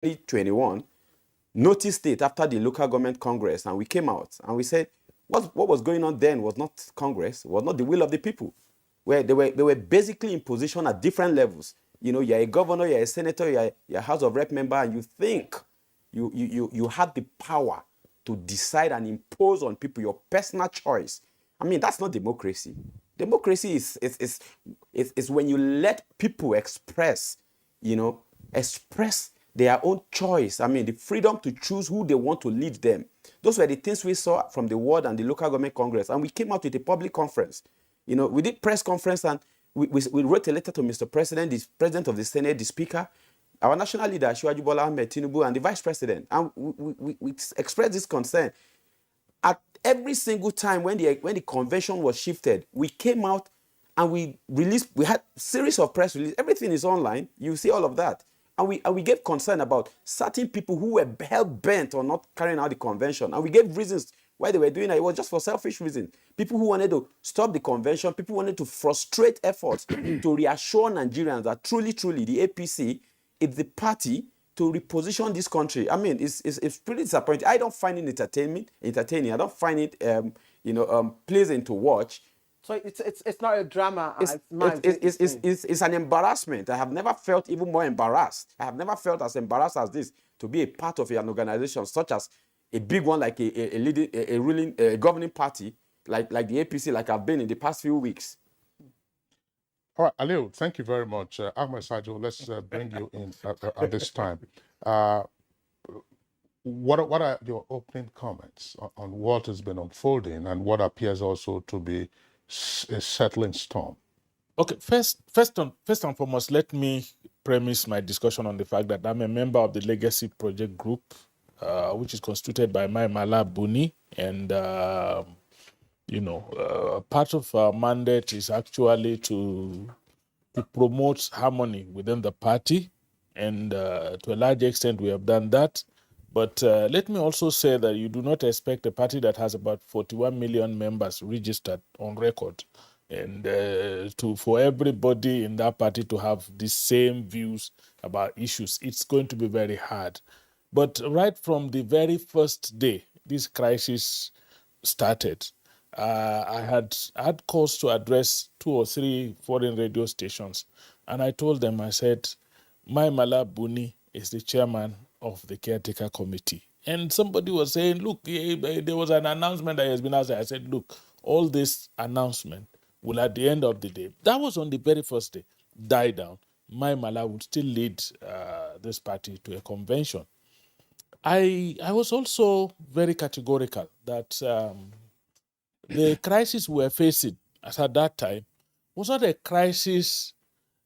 2021, noticed it after the local government Congress, and we came out and we said, what was going on then was not Congress, was not the will of the people, where they were basically in position at different levels. You're a governor, you're a senator, you're a House of Rep member, and you think you have the power to decide and impose on people your personal choice. I mean, that's not democracy. Democracy is when you let people express their own choice. I mean, the freedom to choose who they want to lead them. Those were the things we saw from the ward and the local government Congress. And we came out with a public conference. We did press conference, and we wrote a letter to Mr. President, the President of the Senate, the Speaker, our national leader, Asiwaju Bola Ahmed Tinubu, and the Vice President. And we expressed this concern. At every single time when the convention was shifted, we came out and we had a series of press releases. Everything is online. You see all of that. And we gave concern about certain people who were hell-bent on not carrying out the convention. And we gave reasons why they were doing it. It was just for selfish reasons. People who wanted to stop the convention, people wanted to frustrate efforts to reassure Nigerians that truly, truly, the APC is the party to reposition this country. I mean, it's pretty disappointing. I don't find it entertaining. I don't find it, pleasant to watch. So it's not a drama. It's an embarrassment. I have never felt even more embarrassed. I have never felt as embarrassed as this to be a part of an organization such as a big one, like a ruling governing party like the APC, like I've been in the past few weeks. All right, Aliu, thank you very much. Ahmed Sajo, let's bring you in at this time. What are your opening comments on what has been unfolding and what appears also to be a settling storm? Okay, first and foremost, let me premise my discussion on the fact that I'm a member of the Legacy Project Group, which is constituted by Mai Mala Buni, and part of our mandate is actually to promote harmony within the party, and to a large extent we have done that. But let me also say that you do not expect a party that has about 41 million members registered on record and for everybody in that party to have the same views about issues. It's going to be very hard. But right from the very first day this crisis started, I had calls to address 2 or 3 foreign radio stations. And I told them, I said, Mai Mala Buni is the chairman of the caretaker committee. And somebody was saying, look, there was an announcement that has been out there. I said, look, all this announcement will, at the end of the day, that was on the very first day, die down. Mai Mala would still lead this party to a convention. I was also very categorical that the crisis we were facing at that time was not a crisis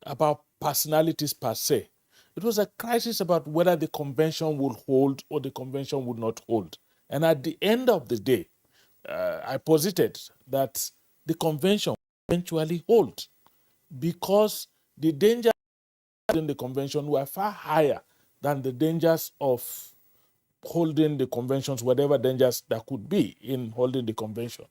about personalities per se. It was a crisis about whether the convention would hold or the convention would not hold. And at the end of the day, I posited that the convention would eventually hold because the dangers in the convention were far higher than the dangers of holding the conventions, whatever dangers there could be in holding the convention.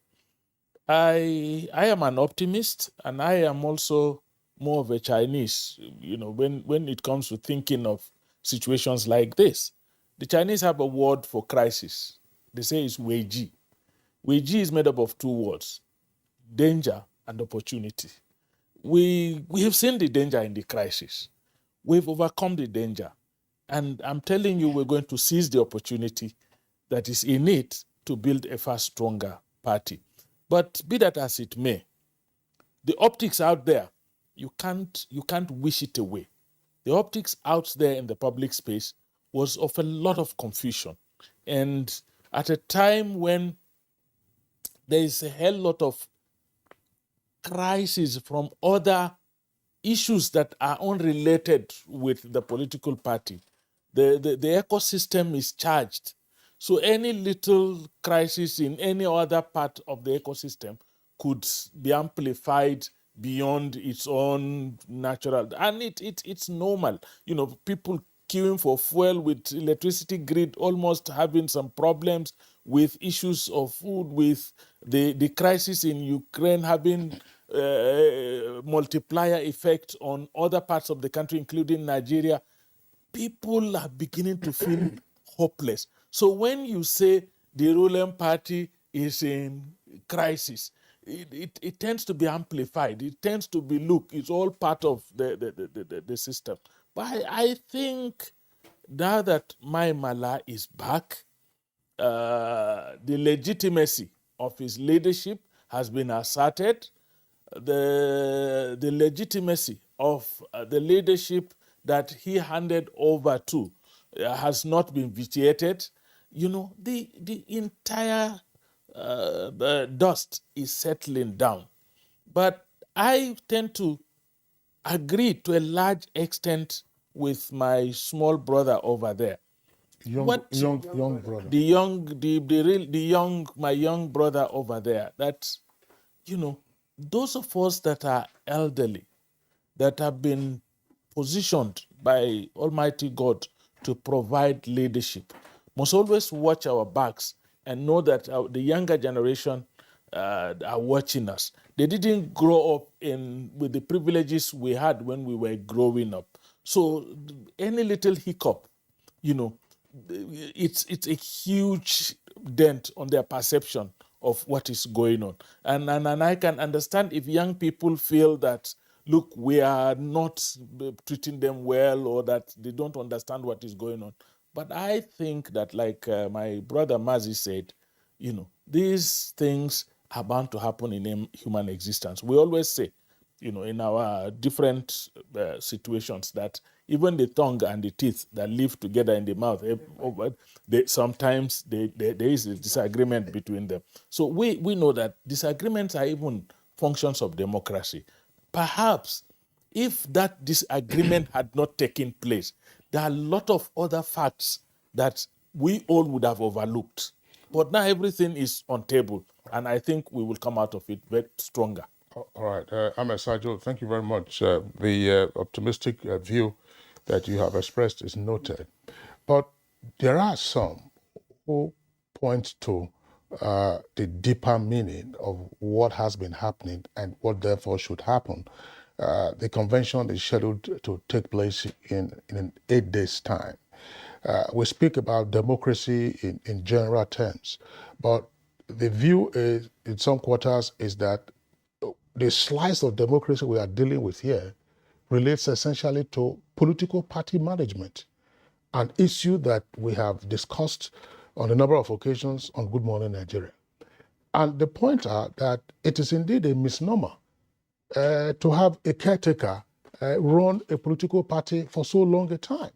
I am an optimist, and I am also more of a Chinese, when it comes to thinking of situations like this. The Chinese have a word for crisis. They say it's Weiji. Weiji is made up of 2 words, danger and opportunity. We have seen the danger in the crisis. We've overcome the danger. And I'm telling you, we're going to seize the opportunity that is in it to build a far stronger party. But be that as it may, the optics out there, you can't wish it away. The optics out there in the public space was of a lot of confusion. And at a time when there is a hell lot of crisis from other issues that are unrelated with the political party, the ecosystem is charged. So any little crisis in any other part of the ecosystem could be amplified beyond its own natural, and it's normal. People queuing for fuel, with electricity grid almost having some problems, with issues of food, with the crisis in Ukraine having multiplier effect on other parts of the country, including Nigeria. people are beginning to feel hopeless. So when you say the ruling party is in crisis, it tends to be amplified. It tends to be, look, it's all part of the system. But I think now that Mai Mala is back, the legitimacy of his leadership has been asserted. The legitimacy of the leadership that he handed over to has not been vitiated. You know, the entire dust is settling down. But I tend to agree to a large extent with my small brother over there. Young brother. My young brother over there, that, you know, those of us that are elderly, that have been positioned by Almighty God to provide leadership, must always watch our backs and know that the younger generation are watching us. They didn't grow up with the privileges we had when we were growing up. So any little hiccup, you know, it's a huge dent on their perception of what is going on. And I can understand if young people feel that, look, we are not treating them well, or that they don't understand what is going on. But I think that, like my brother Mazi said, you know, these things are bound to happen in human existence. We always say, you know, in our different situations, that even the tongue and the teeth that live together in the mouth, sometimes there is a disagreement between them. So we know that disagreements are even functions of democracy. Perhaps if that disagreement had not taken place, there are a lot of other facts that we all would have overlooked. But now everything is on table, and I think we will come out of it very stronger. All right, Ahmed Sajo, thank you very much. The optimistic view that you have expressed is noted. But there are some who point to the deeper meaning of what has been happening and what therefore should happen. The convention is scheduled to take place in 8 days' time. We speak about democracy in general terms, but the view is, in some quarters, is that the slice of democracy we are dealing with here relates essentially to political party management, an issue that we have discussed on a number of occasions on Good Morning Nigeria. And the point are that it is indeed a misnomer to have a caretaker run a political party for so long a time,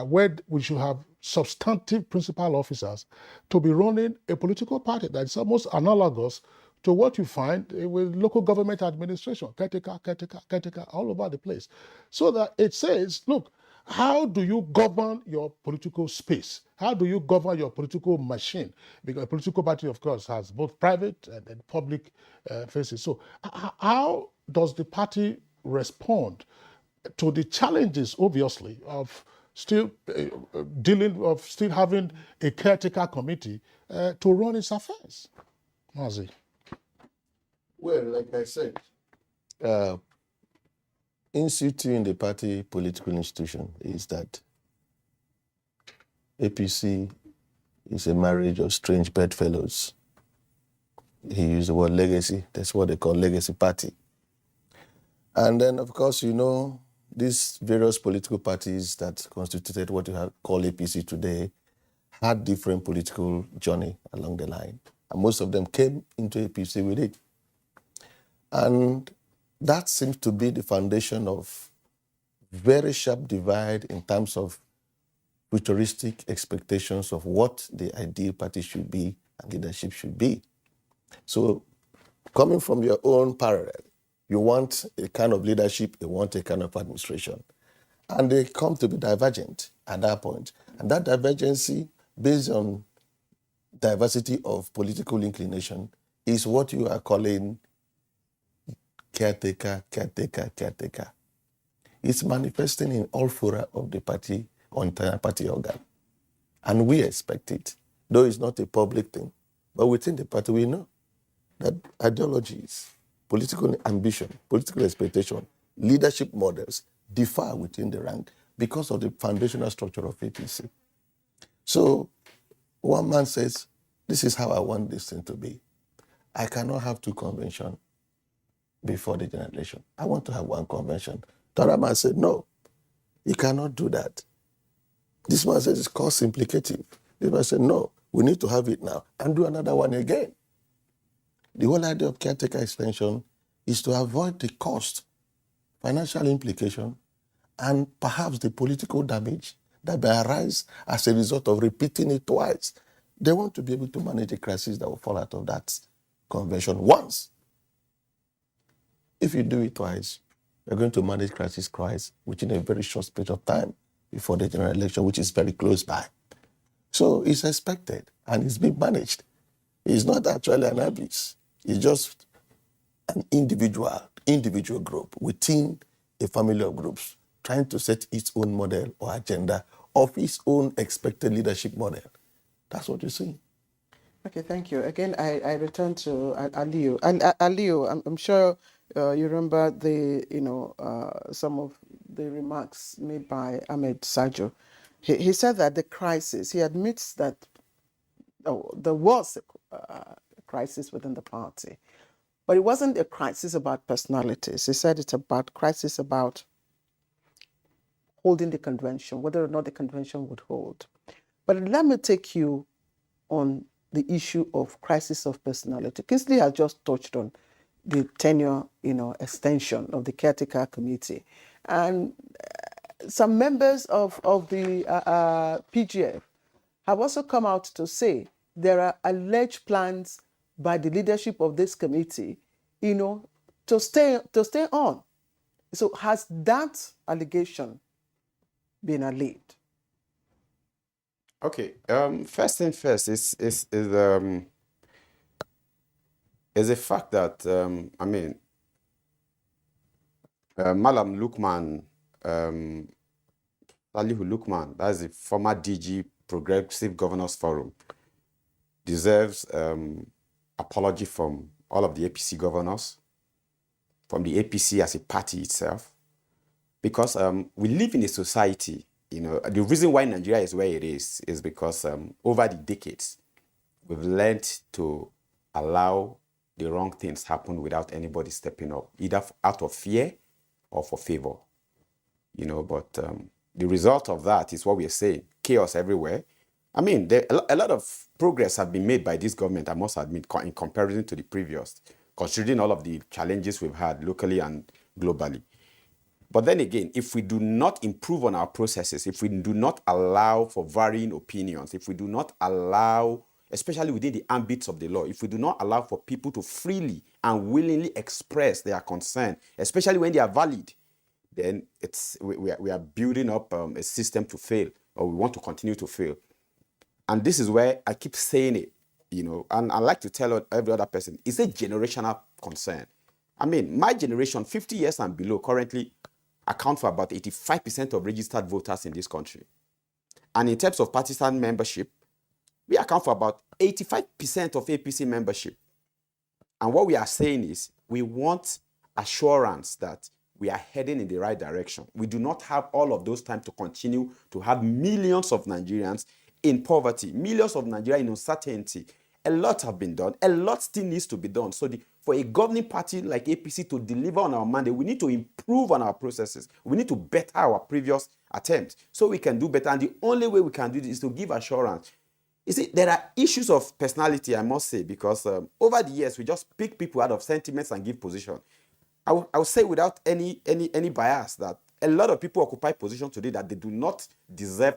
where we should have substantive principal officers to be running a political party that is almost analogous to what you find with local government administration, caretaker, all over the place. So that it says, look, how do you govern your political space? How do you govern your political machine? Because a political party, of course, has both private and public faces. So how does the party respond to the challenges, obviously, of still still having a caretaker committee to run its affairs? Mazi. Well, like I said, instituting the party political institution is that APC is a marriage of strange bedfellows. He used the word legacy. That's what they call legacy party. And then, of course, you know, these various political parties that constituted what you call APC today had different political journey along the line. And most of them came into APC with it. And that seems to be the foundation of very sharp divide in terms of futuristic expectations of what the ideal party should be and leadership should be. So coming from your own parallel, you want a kind of leadership, you want a kind of administration. And they come to be divergent at that point. And that divergency, based on diversity of political inclination, is what you are calling caretaker. It's manifesting in all fora of the party or entire party organ. And we expect it, though it's not a public thing. But within the party, we know that ideologies, political ambition, political expectation, leadership models differ within the rank. because of the foundational structure of APC. So one man says, this is how I want this thing to be. I cannot have two conventions before the general election. I want to have one convention. The other man said, no, you cannot do that. This man says it's cost implicative. This man said, no, we need to have it now and do another one again. The whole idea of caretaker extension is to avoid the cost, financial implication, and perhaps the political damage that may arise as a result of repeating it twice. They want to be able to manage the crisis that will fall out of that convention once. If you do it twice, you're going to manage crisis twice within a very short period of time before the general election, which is very close by. So it's expected and it's being managed. It's not actually an abuse. It's just an individual group within a family of groups trying to set its own model or agenda of its own expected leadership model. That's what you're seeing. Okay, thank you. Again, I return to Aliyu. Aliyu, I'm sure you remember some of the remarks made by Ahmed Sajo. He said that the crisis, he admits that there was a crisis within the party, but it wasn't a crisis about personalities. He said it's about crisis about holding the convention, whether or not the convention would hold. But let me take you on the issue of crisis of personality. Kingsley has just touched on the tenure, extension of the caretaker committee. And some members of the PGF have also come out to say there are alleged plans by the leadership of this committee, to stay on. So has that allegation been allayed? Okay. First thing first is a fact that Malam Lukman, Salihu Lukman, that's the former DG Progressive Governors Forum, deserves apology from all of the APC governors, from the APC as a party itself, because we live in a society. The reason why Nigeria is where it is because over the decades, we've learned to allow the wrong things happen without anybody stepping up, either out of fear or for favor. But the result of that is what we are saying, chaos everywhere. A lot of progress have been made by this government, I must admit, in comparison to the previous, considering all of the challenges we've had locally and globally. But then again, if we do not improve on our processes, if we do not allow for varying opinions, if we do not allow, especially within the ambits of the law, if we do not allow for people to freely and willingly express their concern, especially when they are valid, then we are building up a system to fail, or we want to continue to fail. And this is where I keep saying it, and I like to tell every other person, it's a generational concern. My generation, 50 years and below, currently account for about 85% of registered voters in this country. And in terms of partisan membership, we account for about 85% of APC membership. And what we are saying is we want assurance that we are heading in the right direction. We do not have all of those time to continue to have millions of Nigerians in poverty, millions of Nigerians in uncertainty. A lot have been done. A lot still needs to be done. So for a governing party like APC to deliver on our mandate, we need to improve on our processes. We need to better our previous attempts so we can do better. And the only way we can do this is to give assurance. You see, there are issues of personality, I must say, because over the years, we just pick people out of sentiments and give position. I would say without any bias that a lot of people occupy position today that they do not deserve to